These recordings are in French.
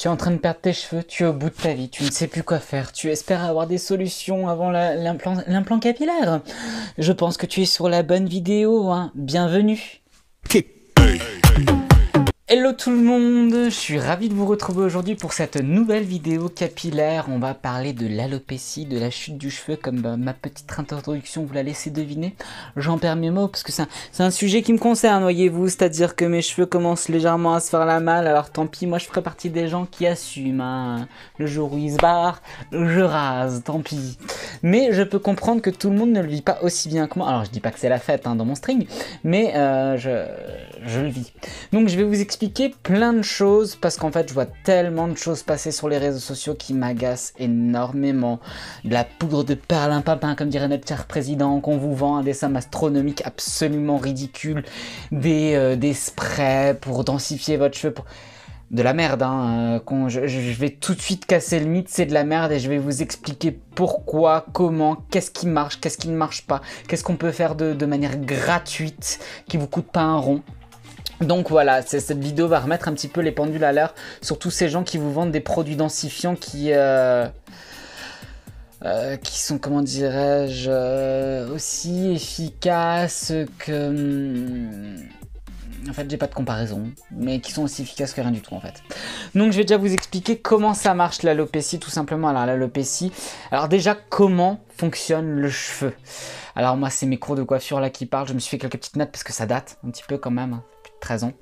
Tu es en train de perdre tes cheveux, tu es au bout de ta vie, tu ne sais plus quoi faire, tu espères avoir des solutions avant l'implant capillaire. Je pense que tu es sur la bonne vidéo, hein. Bienvenue. Hello tout le monde, je suis ravi de vous retrouver aujourd'hui pour cette nouvelle vidéo capillaire. On va parler de l'alopécie, de la chute du cheveu, comme ma petite introduction vous l'a laissé deviner. J'en perds mes mots parce que c'est un sujet qui me concerne, voyez-vous, c'est-à-dire que mes cheveux commencent légèrement à se faire la malle, alors tant pis, moi je ferai partie des gens qui assument, hein. Le jour où ils se barrent, je rase, tant pis. Mais je peux comprendre que tout le monde ne le vit pas aussi bien que moi. Alors je dis pas que c'est la fête hein, dans mon string, mais je le vis. Donc je vais vous expliquer plein de choses parce qu'en fait je vois tellement de choses passer sur les réseaux sociaux qui m'agacent énormément. De la poudre de perlimpinpin comme dirait notre cher président qu'on vous vend à des sommes astronomiques absolument ridicules, des sprays pour densifier votre cheveu, de la merde, hein. Je vais tout de suite casser le mythe, c'est de la merde et je vais vous expliquer pourquoi, comment, qu'est-ce qui marche, qu'est-ce qui ne marche pas, qu'est-ce qu'on peut faire de manière gratuite qui vous coûte pas un rond. Donc voilà, cette vidéo va remettre un petit peu les pendules à l'heure sur tous ces gens qui vous vendent des produits densifiants qui sont, comment dirais-je, aussi efficaces que... En fait, j'ai pas de comparaison, mais qui sont aussi efficaces que rien du tout en fait. Donc je vais déjà vous expliquer comment ça marche l'alopécie tout simplement. Alors l'alopécie, alors déjà comment fonctionne le cheveu. Alors moi c'est mes cours de coiffure là qui parlent, je me suis fait quelques petites notes parce que ça date un petit peu quand même. 13 ans.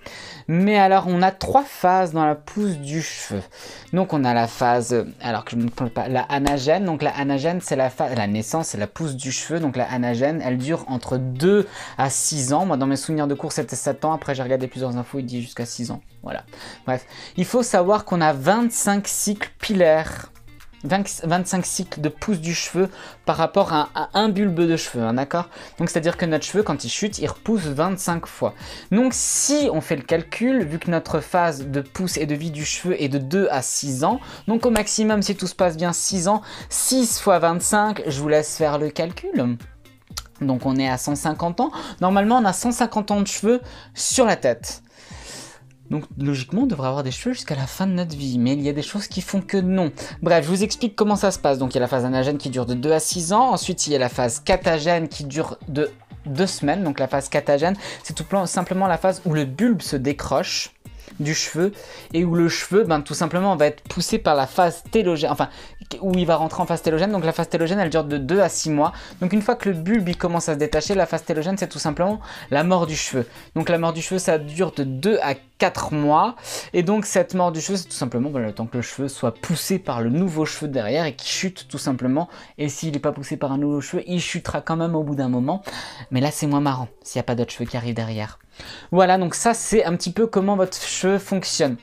Mais alors on a trois phases dans la pousse du cheveu. Donc on a la phase, alors que je ne parle pas, la anagène. Donc la anagène c'est la phase, la naissance c'est la pousse du cheveu. Donc la anagène elle dure entre 2 à 6 ans. Moi dans mes souvenirs de cours c'était 7 ans. Après j'ai regardé plusieurs infos, il dit jusqu'à 6 ans. Voilà. Bref, il faut savoir qu'on a 25 cycles pilaires. 25 cycles de pousse du cheveu par rapport à un bulbe de cheveux, hein, d'accord? Donc c'est à dire que notre cheveu quand il chute, il repousse 25 fois. Donc si on fait le calcul, vu que notre phase de pousse et de vie du cheveu est de 2 à 6 ans, donc au maximum si tout se passe bien 6 ans, 6 fois 25, je vous laisse faire le calcul. Donc on est à 150 ans. Normalement on a 150 ans de cheveux sur la tête. Donc logiquement on devrait avoir des cheveux jusqu'à la fin de notre vie, mais il y a des choses qui font que non. Bref, je vous explique comment ça se passe. Donc il y a la phase anagène qui dure de 2 à 6 ans, ensuite il y a la phase catagène qui dure de 2 semaines. Donc la phase catagène, c'est tout simplement la phase où le bulbe se décroche du cheveu et où le cheveu tout simplement va être poussé par la phase télogène, enfin où il va rentrer en phase télogène. Donc la phase télogène elle dure de 2 à 6 mois. Donc une fois que le bulbe il commence à se détacher, la phase télogène c'est tout simplement la mort du cheveu. Donc la mort du cheveu ça dure de 2 à 4 mois et donc cette mort du cheveu c'est tout simplement le temps que le cheveu soit poussé par le nouveau cheveu derrière et qui chute tout simplement. Et s'il n'est pas poussé par un nouveau cheveu, il chutera quand même au bout d'un moment, mais là c'est moins marrant s'il n'y a pas d'autres cheveux qui arrivent derrière. Voilà, donc ça c'est un petit peu comment votre cheveu fonctionne.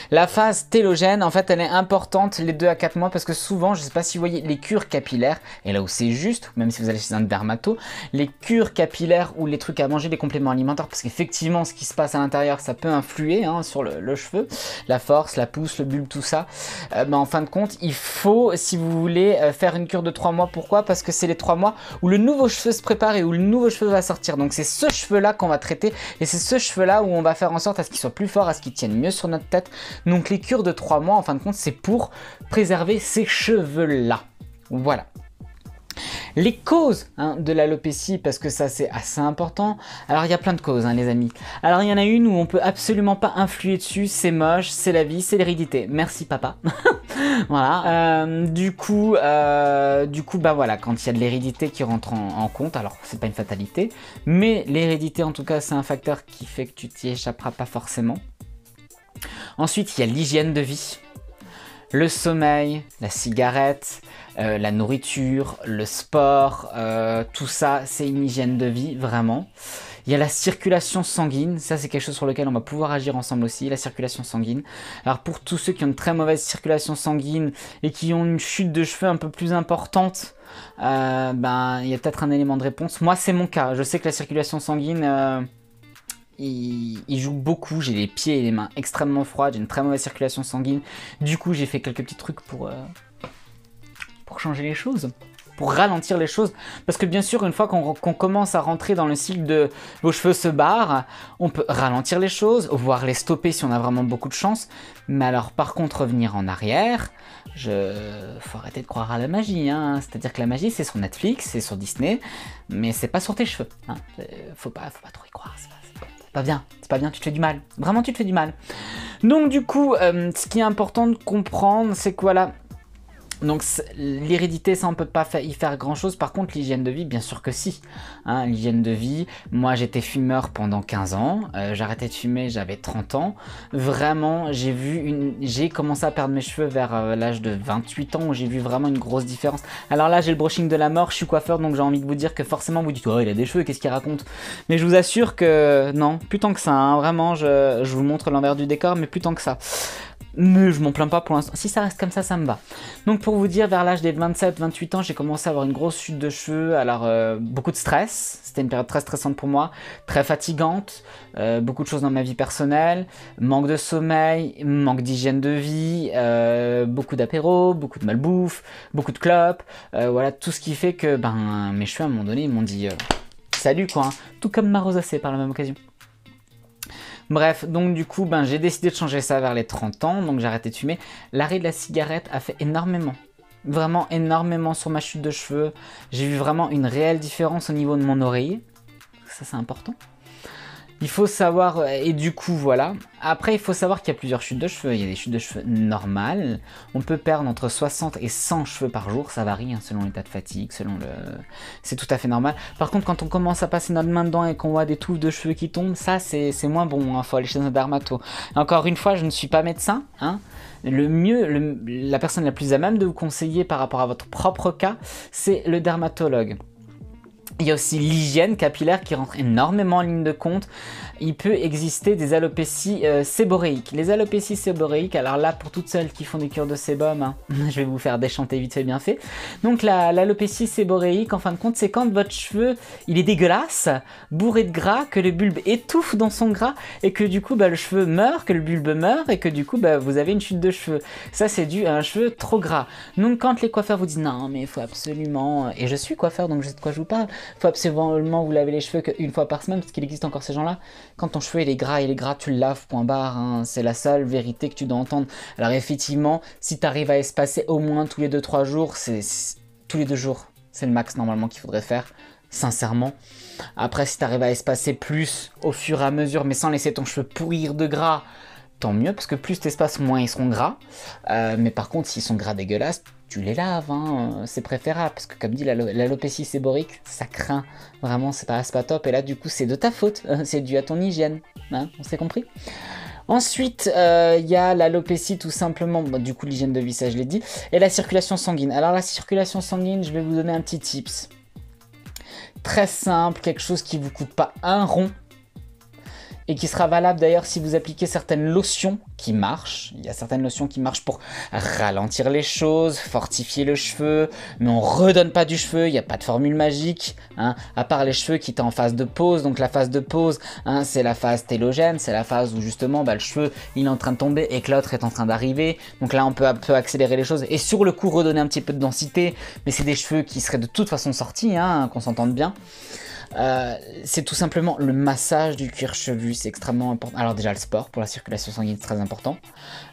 La phase télogène, en fait, elle est importante les 2 à 4 mois parce que souvent, je ne sais pas si vous voyez les cures capillaires, et là où c'est juste, même si vous allez chez un dermato, les cures capillaires ou les trucs à manger, les compléments alimentaires, parce qu'effectivement, ce qui se passe à l'intérieur, ça peut influer hein, sur le cheveu, la force, la pousse, le bulbe, tout ça. En fin de compte, il faut, si vous voulez, faire une cure de 3 mois. Pourquoi? Parce que c'est les 3 mois où le nouveau cheveu se prépare et où le nouveau cheveu va sortir. Donc c'est ce cheveu-là qu'on va traiter et c'est ce cheveu-là où on va faire en sorte à ce qu'il soit plus fort, à ce qu'il tienne mieux sur notre tête. Donc les cures de 3 mois, en fin de compte, c'est pour préserver ces cheveux-là. Voilà. Les causes de l'alopécie, parce que ça c'est assez important. Alors il y a plein de causes les amis. Alors il y en a une où on peut absolument pas influer dessus, c'est moche, c'est la vie, c'est l'hérédité. Merci papa. Voilà. Du coup voilà, quand il y a de l'hérédité qui rentre en compte, alors c'est pas une fatalité, mais l'hérédité en tout cas c'est un facteur qui fait que tu t'y échapperas pas forcément. Ensuite, il y a l'hygiène de vie, le sommeil, la cigarette, la nourriture, le sport, tout ça, c'est une hygiène de vie, vraiment. Il y a la circulation sanguine, ça c'est quelque chose sur lequel on va pouvoir agir ensemble aussi, la circulation sanguine. Alors pour tous ceux qui ont une très mauvaise circulation sanguine et qui ont une chute de cheveux un peu plus importante, il y a peut-être un élément de réponse. Moi c'est mon cas, je sais que la circulation sanguine... il joue beaucoup, j'ai les pieds et les mains extrêmement froides, j'ai une très mauvaise circulation sanguine. Du coup, j'ai fait quelques petits trucs pour changer les choses. pour ralentir les choses. Parce que bien sûr, une fois qu'on commence à rentrer dans le cycle de vos cheveux se barrent, on peut ralentir les choses, voire les stopper si on a vraiment beaucoup de chance. Mais alors par contre, revenir en arrière, faut arrêter de croire à la magie. Hein. C'est-à-dire que la magie, c'est sur Netflix, c'est sur Disney, mais c'est pas sur tes cheveux. Hein. Faut pas trop y croire, c'est pas bien, tu te fais du mal. Vraiment, tu te fais du mal. Donc du coup, ce qui est important de comprendre, c'est que voilà, donc l'hérédité, ça on peut pas y faire grand chose. Par contre l'hygiène de vie, bien sûr que si, hein, l'hygiène de vie, moi j'étais fumeur pendant 15 ans, j'ai arrêté de fumer, j'avais 30 ans, vraiment j'ai commencé à perdre mes cheveux vers l'âge de 28 ans où j'ai vu vraiment une grosse différence. Alors là j'ai le brushing de la mort, je suis coiffeur donc j'ai envie de vous dire que forcément vous dites oh il a des cheveux, qu'est-ce qu'il raconte, mais je vous assure que non, plus tant que ça, hein, vraiment je vous montre l'envers du décor, mais plus tant que ça. Mais je m'en plains pas pour l'instant. Si ça reste comme ça me va. Donc pour vous dire, vers l'âge des 27-28 ans, j'ai commencé à avoir une grosse chute de cheveux. Alors beaucoup de stress. C'était une période très stressante pour moi. Très fatigante. Beaucoup de choses dans ma vie personnelle. Manque de sommeil. Manque d'hygiène de vie. Beaucoup d'apéros. Beaucoup de malbouffe. Beaucoup de clopes. Voilà tout ce qui fait que mes cheveux à un moment donné ils m'ont dit salut quoi. Hein. Tout comme ma rosacée par la même occasion. Bref, donc du coup, j'ai décidé de changer ça vers les 30 ans, donc j'ai arrêté de fumer. L'arrêt de la cigarette a fait énormément, vraiment énormément sur ma chute de cheveux. J'ai vu vraiment une réelle différence au niveau de mon oreiller, ça c'est important. Il faut savoir, et du coup voilà, après il faut savoir qu'il y a plusieurs chutes de cheveux. Il y a des chutes de cheveux normales, on peut perdre entre 60 et 100 cheveux par jour, ça varie hein, selon l'état de fatigue, c'est tout à fait normal. Par contre quand on commence à passer notre main dedans et qu'on voit des touffes de cheveux qui tombent, ça c'est moins bon, hein, faut aller chez un dermato. Et encore une fois, je ne suis pas médecin, hein. La personne la plus à même de vous conseiller par rapport à votre propre cas, c'est le dermatologue. Il y a aussi l'hygiène capillaire qui rentre énormément en ligne de compte. Il peut exister des alopécies séboréiques. Les alopécies séboréiques, alors là pour toutes celles qui font des cures de sébum, hein, je vais vous faire déchanter vite fait bien fait. Donc l'alopécie séboréique, en fin de compte, c'est quand votre cheveu il est dégueulasse, bourré de gras, que le bulbe étouffe dans son gras et que du coup le cheveu meurt, que le bulbe meurt et que du coup vous avez une chute de cheveux. Ça c'est dû à un cheveu trop gras. Donc quand les coiffeurs vous disent non mais il faut absolument, et je suis coiffeur donc je sais de quoi je vous parle, il faut absolument vous laver les cheveux qu'une fois par semaine parce qu'il existe encore ces gens-là. Quand ton cheveu il est gras, tu le laves, point barre, hein, c'est la seule vérité que tu dois entendre. Alors effectivement, si tu arrives à espacer au moins tous les 2-3 jours, tous les 2 jours, c'est le max normalement qu'il faudrait faire, sincèrement. Après si tu arrives à espacer plus au fur et à mesure, mais sans laisser ton cheveu pourrir de gras, tant mieux, parce que plus tu espaces, moins ils seront gras. Mais par contre, s'ils sont gras dégueulasses, tu les laves, hein, c'est préférable, parce que comme dit l'alopécie séborique, ça craint, vraiment c'est pas top, et là du coup c'est de ta faute, c'est dû à ton hygiène, hein, on s'est compris. Ensuite, il y a l'alopécie tout simplement, du coup l'hygiène de vie, ça je l'ai dit, et la circulation sanguine. Alors la circulation sanguine, je vais vous donner un petit tips. Très simple, quelque chose qui vous coûte pas un rond, et qui sera valable d'ailleurs si vous appliquez certaines lotions qui marchent. Il y a certaines lotions qui marchent pour ralentir les choses, fortifier le cheveu, mais on redonne pas du cheveu, il n'y a pas de formule magique, hein, à part les cheveux qui étaient en phase de pause. Donc la phase de pause, hein, c'est la phase télogène, c'est la phase où justement le cheveu il est en train de tomber et que l'autre est en train d'arriver. Donc là on peut un peu accélérer les choses et sur le coup redonner un petit peu de densité, mais c'est des cheveux qui seraient de toute façon sortis, hein, qu'on s'entende bien. C'est tout simplement le massage du cuir chevelu, c'est extrêmement important. Alors déjà le sport pour la circulation sanguine c'est très important.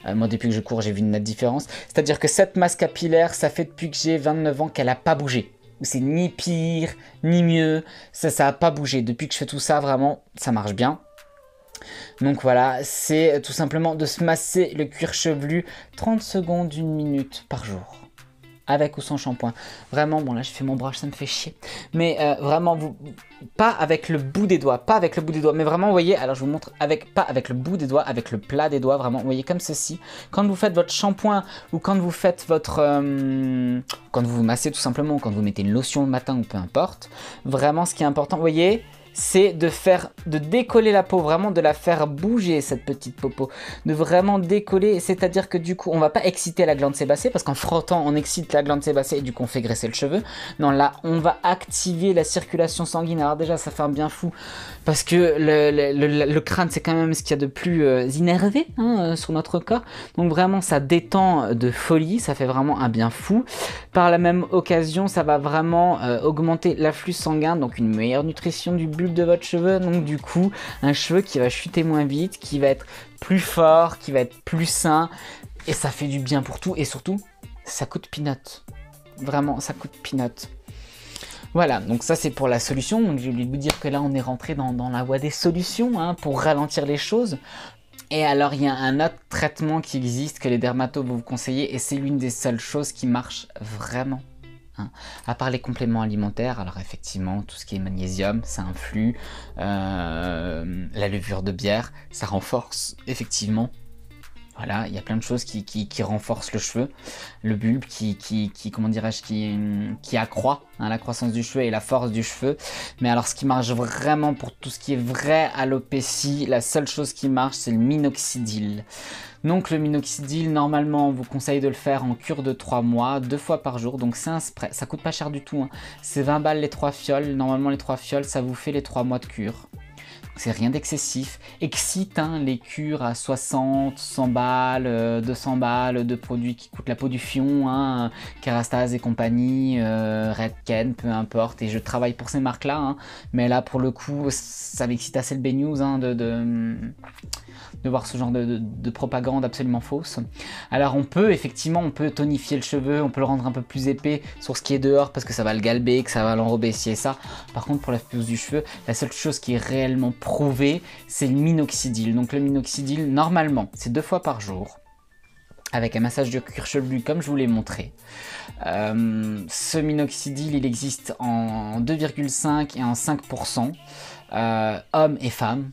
Moi depuis que je cours j'ai vu une nette différence. C'est-à-dire que cette masse capillaire, ça fait depuis que j'ai 29 ans qu'elle n'a pas bougé. C'est ni pire, ni mieux, ça n'a pas bougé. Depuis que je fais tout ça, vraiment, ça marche bien. Donc voilà, c'est tout simplement de se masser le cuir chevelu 30 secondes, 1 minute par jour. Avec ou sans shampoing. Vraiment, bon là je fais mon brush, ça me fait chier. Mais vraiment, pas avec le bout des doigts, mais vraiment, vous voyez, alors je vous montre, pas avec le bout des doigts, avec le plat des doigts, vraiment, vous voyez comme ceci. Quand vous faites votre shampoing, ou quand vous faites votre... quand vous vous massez tout simplement, ou quand vous mettez une lotion le matin, ou peu importe, vraiment ce qui est important, vous voyez, c'est de décoller la peau, vraiment de la faire bouger, cette petite popo, de vraiment décoller, c'est-à-dire que du coup, on va pas exciter la glande sébacée, parce qu'en frottant, on excite la glande sébacée et du coup, on fait graisser le cheveu. Non, là, on va activer la circulation sanguine. Alors déjà, ça fait un bien fou, parce que le crâne, c'est quand même ce qu'il y a de plus innervé hein, sur notre corps. Donc vraiment, ça détend de folie, ça fait vraiment un bien fou. Par la même occasion, ça va vraiment augmenter l'afflux sanguin, donc une meilleure nutrition du bulbe de votre cheveu. Donc du coup, un cheveu qui va chuter moins vite, qui va être plus fort, qui va être plus sain. Et ça fait du bien pour tout. Et surtout, ça coûte peanut. Vraiment, ça coûte peanut. Voilà, donc ça c'est pour la solution. Donc j'ai oublié de vous dire que là on est rentré dans la voie des solutions hein, pour ralentir les choses. Et alors il y a un autre traitement qui existe que les dermatos vont vous conseiller et c'est l'une des seules choses qui marche vraiment. Hein. À part les compléments alimentaires, alors effectivement tout ce qui est magnésium ça influe, la levure de bière ça renforce effectivement. Voilà, il y a plein de choses qui renforcent le cheveu, le bulbe, comment dirais-je, qui accroît hein, la croissance du cheveu et la force du cheveu. Mais alors, ce qui marche vraiment pour tout ce qui est vrai alopécie, la seule chose qui marche, c'est le minoxidil. Donc, le minoxidil, normalement, on vous conseille de le faire en cure de 3 mois, 2 fois par jour. Donc, c'est un spray, ça coûte pas cher du tout. Hein. C'est 20 balles les 3 fioles. Normalement, les 3 fioles, ça vous fait les 3 mois de cure. C'est rien d'excessif. Excite hein, les cures à 60, 100 balles, 200 balles de produits qui coûtent la peau du fion, hein, Kerastase et compagnie, Redken, peu importe. Et je travaille pour ces marques-là. Hein, mais là, pour le coup, ça m'excite assez le B-News hein, de voir ce genre de propagande absolument fausse. Alors on peut effectivement, on peut tonifier le cheveu, on peut le rendre un peu plus épais sur ce qui est dehors parce que ça va le galber, que ça va l'enrober, ci et ça. Par contre pour la pousse du cheveu, la seule chose qui est réellement prouvée, c'est le minoxidil. Donc le minoxidil, normalement, c'est 2 fois par jour. Avec un massage de cuir chevelu comme je vous l'ai montré. Ce minoxidil, il existe en 2,5 et en 5%, hommes et femmes.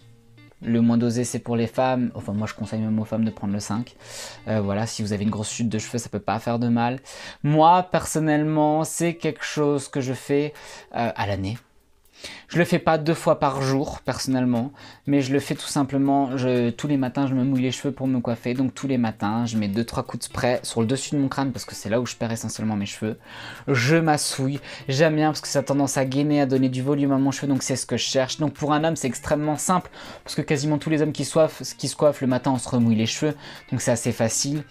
Le moins dosé c'est pour les femmes, enfin moi je conseille même aux femmes de prendre le 5. Voilà, si vous avez une grosse chute de cheveux ça peut pas faire de mal. Moi personnellement c'est quelque chose que je fais à l'année. Je le fais pas 2 fois par jour personnellement, mais je le fais tout simplement, tous les matins je me mouille les cheveux pour me coiffer, donc tous les matins je mets 2-3 coups de spray sur le dessus de mon crâne parce que c'est là où je perds essentiellement mes cheveux. Je massouille, j'aime bien parce que ça a tendance à gainer, à donner du volume à mon cheveu, donc c'est ce que je cherche. Donc pour un homme c'est extrêmement simple parce que quasiment tous les hommes qui se coiffent le matin on se remouille les cheveux, donc c'est assez facile.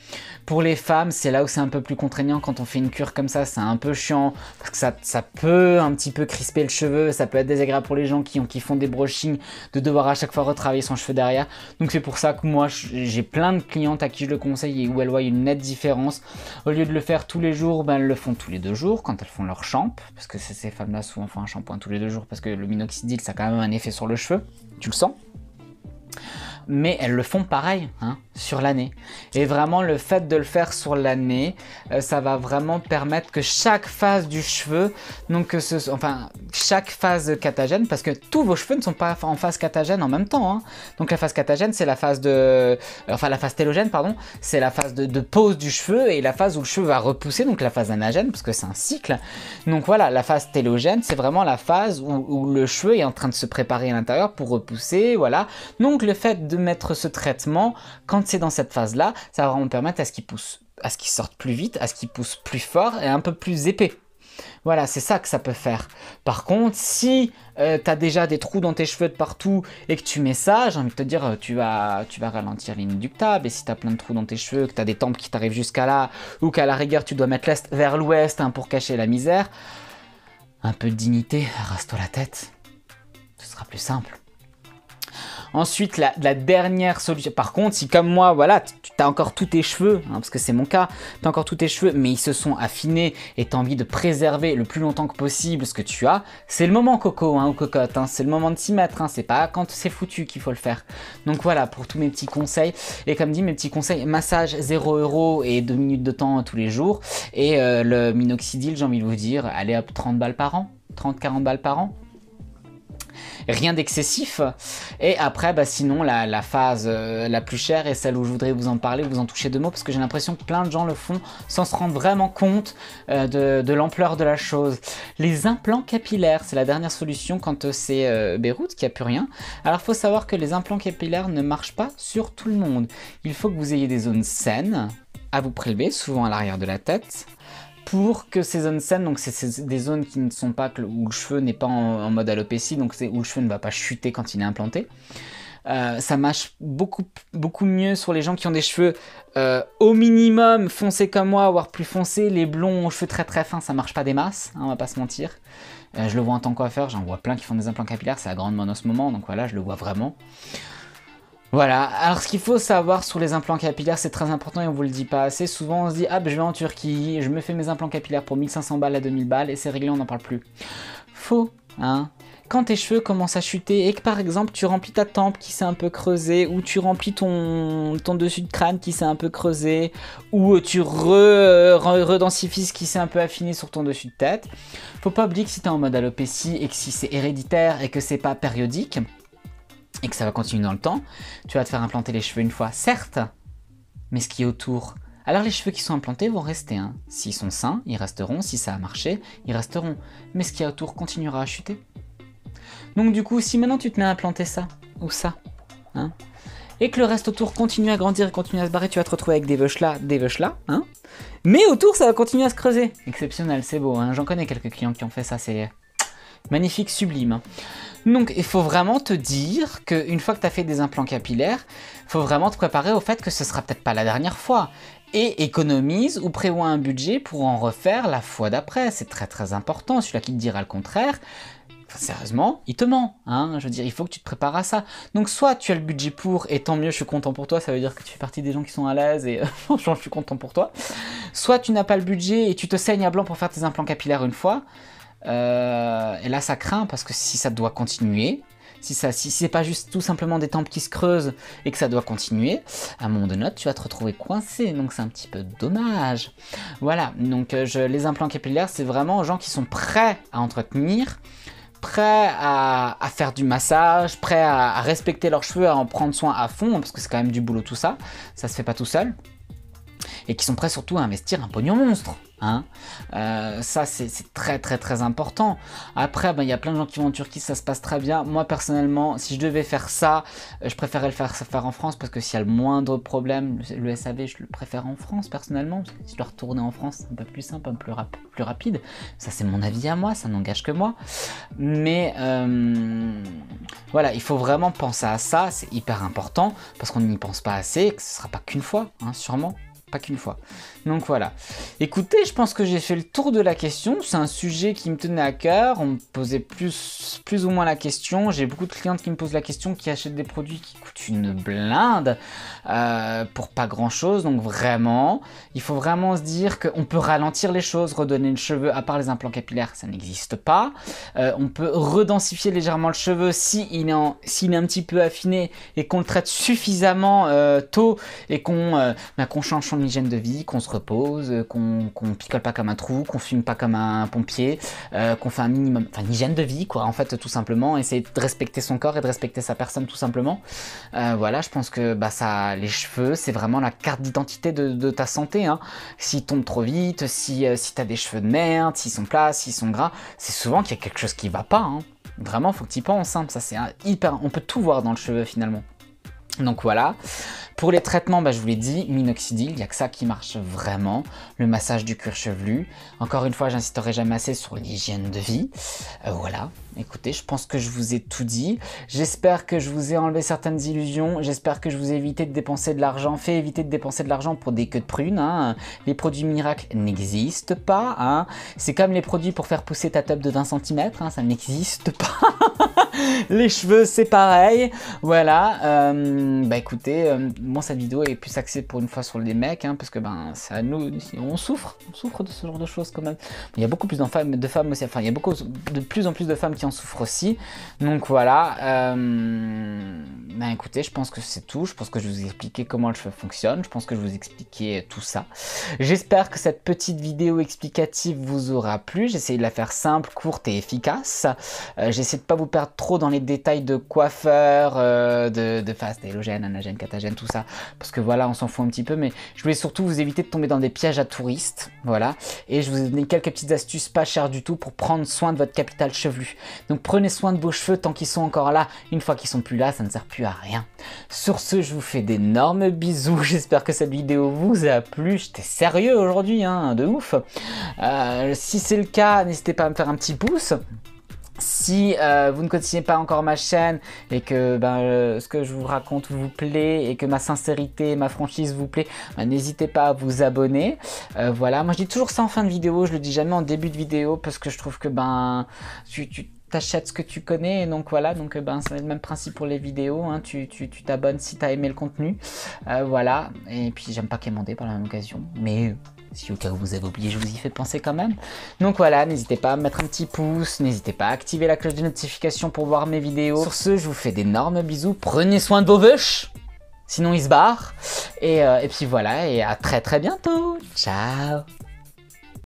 Pour les femmes c'est là où c'est un peu plus contraignant quand on fait une cure comme ça, c'est un peu chiant parce que ça peut un petit peu crisper le cheveu, ça peut être désagréable pour les gens qui font des brushings, de devoir à chaque fois retravailler son cheveu derrière. Donc c'est pour ça que moi j'ai plein de clientes à qui je le conseille et où elles voient une nette différence. Au lieu de le faire tous les jours, ben, elles le font tous les 2 jours quand elles font leur shamp, parce que ces femmes-là souvent font un shampoing tous les 2 jours parce que le minoxidil ça a quand même un effet sur le cheveu, tu le sens. Mais elles le font pareil hein, sur l'année. Et vraiment le fait de le faire sur l'année, ça va vraiment permettre que chaque phase du cheveu, donc chaque phase catagène, parce que tous vos cheveux ne sont pas en phase catagène en même temps. Hein. Donc la phase catagène, c'est la phase la phase télogène, pardon, c'est la phase de pose du cheveu et la phase où le cheveu va repousser, donc la phase anagène, parce que c'est un cycle. Donc voilà, la phase télogène, c'est vraiment la phase où le cheveu est en train de se préparer à l'intérieur pour repousser, voilà. Donc le fait de mettre ce traitement, quand c'est dans cette phase-là, ça va vraiment permettre à ce qu'il pousse, à ce qu'il sorte plus vite, à ce qu'il pousse plus fort et un peu plus épais. Voilà, c'est ça que ça peut faire. Par contre, si tu as déjà des trous dans tes cheveux de partout et que tu mets ça, j'ai envie de te dire, tu vas ralentir l'inéductable. Et si tu as plein de trous dans tes cheveux, que tu as des tempes qui t'arrivent jusqu'à là, ou qu'à la rigueur, tu dois mettre l'est vers l'ouest hein, pour cacher la misère, un peu de dignité, rase-toi la tête. Ce sera plus simple. Ensuite, la dernière solution, par contre, si comme moi, voilà, tu as encore tous tes cheveux, hein, parce que c'est mon cas, tu as encore tous tes cheveux, mais ils se sont affinés et tu as envie de préserver le plus longtemps que possible ce que tu as, c'est le moment coco, hein, ou cocotte, hein, c'est le moment de s'y mettre, hein, c'est pas quand c'est foutu qu'il faut le faire. Donc voilà, pour tous mes petits conseils, et comme dit, mes petits conseils, massage 0 € et 2 minutes de temps tous les jours, et le minoxidil, j'ai envie de vous dire, allez hop, 30 balles par an, 30-40 balles par an. rien d'excessif. Et après, bah, sinon, la phase la plus chère et celle où je voudrais vous en parler, vous en toucher deux mots, parce que j'ai l'impression que plein de gens le font sans se rendre vraiment compte de l'ampleur de la chose. Les implants capillaires, c'est la dernière solution quand c'est Beyrouth qui a plus rien. Alors, il faut savoir que les implants capillaires ne marchent pas sur tout le monde. Il faut que vous ayez des zones saines à vous prélever, souvent à l'arrière de la tête, pour que ces zones saines, donc c'est des zones qui ne sont pas, où le cheveu n'est pas en mode alopécie, donc c'est où le cheveu ne va pas chuter quand il est implanté. Ça marche beaucoup mieux sur les gens qui ont des cheveux au minimum foncés comme moi, voire plus foncés. Les blonds aux cheveux très très fins, ça marche pas des masses, hein, on va pas se mentir. Je le vois en tant que coiffeur, j'en vois plein qui font des implants capillaires, c'est la grande mode en ce moment, donc voilà, je le vois vraiment. Voilà, alors ce qu'il faut savoir sur les implants capillaires, c'est très important et on vous le dit pas assez. Souvent on se dit, ah ben je vais en Turquie, je me fais mes implants capillaires pour 1500 balles à 2000 balles et c'est réglé, on n'en parle plus. Faux, hein. Quand tes cheveux commencent à chuter et que par exemple tu remplis ta tempe qui s'est un peu creusée, ou tu remplis ton dessus de crâne qui s'est un peu creusé, ou tu redensifies ce qui s'est un peu affiné sur ton dessus de tête, faut pas oublier que si tu es en mode alopécie et que si c'est héréditaire et que c'est pas périodique, et que ça va continuer dans le temps, tu vas te faire implanter les cheveux une fois, certes, mais ce qui est autour. Alors les cheveux qui sont implantés vont rester, hein. S'ils sont sains, ils resteront, si ça a marché, ils resteront, mais ce qui est autour continuera à chuter. Donc du coup, si maintenant tu te mets à implanter ça, ou ça, hein, et que le reste autour continue à grandir et continue à se barrer, tu vas te retrouver avec des veuches là, hein, mais autour ça va continuer à se creuser. Exceptionnel, c'est beau, hein. J'en connais quelques clients qui ont fait ça, c'est magnifique, sublime. Donc il faut vraiment te dire qu'une fois que tu as fait des implants capillaires, il faut vraiment te préparer au fait que ce sera peut-être pas la dernière fois. Et économise ou prévois un budget pour en refaire la fois d'après. C'est très très important. Celui-là qui te dira le contraire, enfin, sérieusement, il te ment. Hein, je veux dire, il faut que tu te prépares à ça. Donc soit tu as le budget pour, et tant mieux, je suis content pour toi, ça veut dire que tu fais partie des gens qui sont à l'aise, et franchement, je suis content pour toi. Soit tu n'as pas le budget et tu te saignes à blanc pour faire tes implants capillaires une fois. Et là ça craint parce que si ça doit continuer, si c'est pas juste tout simplement des tempes qui se creusent et que ça doit continuer, à un moment donné tu vas te retrouver coincé, donc c'est un petit peu dommage. Voilà, donc les implants capillaires c'est vraiment aux gens qui sont prêts à entretenir, prêts à faire du massage, prêts à respecter leurs cheveux, à en prendre soin à fond, parce que c'est quand même du boulot tout ça, ça se fait pas tout seul, et qui sont prêts surtout à investir un pognon monstre. Hein, ça c'est très très très important. Après il y a plein de gens qui vont en Turquie, ça se passe très bien. Moi personnellement, si je devais faire ça, je préférerais le faire en France, parce que s'il y a le moindre problème, le SAV je le préfère en France personnellement, parce que si je dois retourner en France c'est un peu plus simple, un peu plus rapide. Ça c'est mon avis à moi, ça n'engage que moi, mais voilà, il faut vraiment penser à ça, c'est hyper important, parce qu'on n'y pense pas assez, et que ce sera pas qu'une fois, hein, sûrement pas qu'une fois. Donc voilà. Écoutez, je pense que j'ai fait le tour de la question. C'est un sujet qui me tenait à cœur. On me posait plus ou moins la question. J'ai beaucoup de clientes qui me posent la question, qui achètent des produits qui coûtent une blinde pour pas grand chose. Donc vraiment, il faut vraiment se dire qu'on peut ralentir les choses, redonner le cheveu, à part les implants capillaires, ça n'existe pas. On peut redensifier légèrement le cheveu s'il est un petit peu affiné et qu'on le traite suffisamment tôt, et qu'on change son hygiène de vie, qu'on se repose, qu'on picole pas comme un trou, qu'on fume pas comme un pompier, qu'on fait un minimum, enfin une hygiène de vie quoi, en fait, tout simplement, essayer de respecter son corps et de respecter sa personne tout simplement. Voilà, je pense que ça, les cheveux, c'est vraiment la carte d'identité de ta santé, hein. S'ils tombent trop vite, si t'as des cheveux de merde, s'ils sont plats, s'ils sont gras, c'est souvent qu'il y a quelque chose qui va pas, hein. Vraiment, faut que tu y penses, hein. Ça c'est hyper, on peut tout voir dans le cheveu finalement. Donc voilà. Pour les traitements, je vous l'ai dit, minoxidil, il n'y a que ça qui marche vraiment. Le massage du cuir chevelu. Encore une fois, j'insisterai jamais assez sur l'hygiène de vie. Voilà. Écoutez, je pense que je vous ai tout dit. J'espère que je vous ai enlevé certaines illusions. J'espère que je vous ai évité de dépenser de l'argent. Éviter de dépenser de l'argent pour des queues de prunes. Hein. Les produits miracles n'existent pas. Hein. C'est comme les produits pour faire pousser ta tub de 20 cm. Hein. Ça n'existe pas. Les cheveux, c'est pareil. Voilà. Écoutez, moi cette vidéo est plus axée pour une fois sur les mecs, hein, parce que c'est à nous, on souffre de ce genre de choses quand même. Il y a beaucoup plus de femmes aussi, enfin il y a de plus en plus de femmes qui en souffrent aussi. Donc voilà. Écoutez, je pense que c'est tout. Je pense que je vous ai expliqué comment le cheveu fonctionne. Je pense que je vous ai expliqué tout ça. J'espère que cette petite vidéo explicative vous aura plu. J'ai essayé de la faire simple, courte et efficace. J'essaie de pas vous perdre trop trop dans les détails de coiffeur, de phase télogène, anagène, catagène, tout ça, parce que voilà, on s'en fout un petit peu, mais je voulais surtout vous éviter de tomber dans des pièges à touristes, voilà, et je vous ai donné quelques petites astuces pas chères du tout pour prendre soin de votre capital chevelu. Donc prenez soin de vos cheveux tant qu'ils sont encore là, une fois qu'ils sont plus là, ça ne sert plus à rien. Sur ce, je vous fais d'énormes bisous, j'espère que cette vidéo vous a plu, j'étais sérieux aujourd'hui, hein, de ouf. Si c'est le cas, n'hésitez pas à me faire un petit pouce. Si vous ne continuez pas encore ma chaîne et que ce que je vous raconte vous plaît et que ma sincérité, ma franchise vous plaît, n'hésitez pas à vous abonner. Voilà, moi je dis toujours ça en fin de vidéo, je le dis jamais en début de vidéo parce que je trouve que tu t'achètes ce que tu connais, et donc voilà, donc c'est le même principe pour les vidéos, hein, tu t'abonnes si tu as aimé le contenu, voilà, et puis j'aime pas quémander par la même occasion, mais si au cas où vous avez oublié, je vous y fais penser quand même. Donc voilà, n'hésitez pas à mettre un petit pouce, n'hésitez pas à activer la cloche de notification pour voir mes vidéos. Sur ce, je vous fais d'énormes bisous, prenez soin de vos vaches, sinon ils se barrent, et puis voilà, et à très bientôt, ciao.